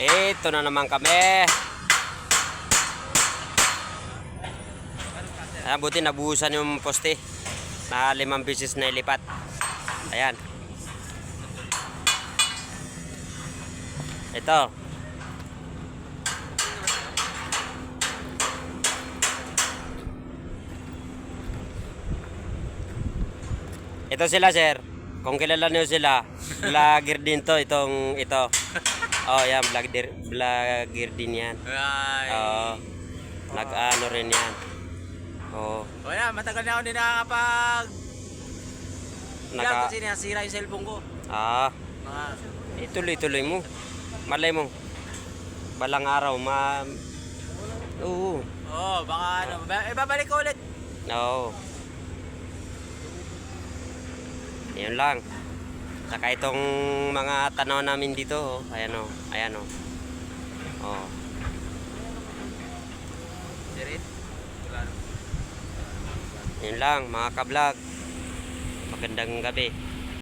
Ito na naman kami. Buti nabuhusan yung poste na 5 beses na ilipat. Ayan. Ito. Ito sila, sir. Kung kilala niyo sila, vlogger din to, ito. Oh, yan, vlogger din yan. Oo. Nag-ano rin yan. Oo. O yan, matagal na ako din nakakapag vlog kasi nasira yung cellphone ko. Ituloy-tuloy mo. Malay mo. Balang araw, Oo. Oo, baka ano, babalik ko ulit. Oo. Yun lang. Saka itong mga tanaw namin dito, oh. Ayan o. Ayan o. Oh. Dirit? Yun lang, mga ka-vlog. Magandang gabi.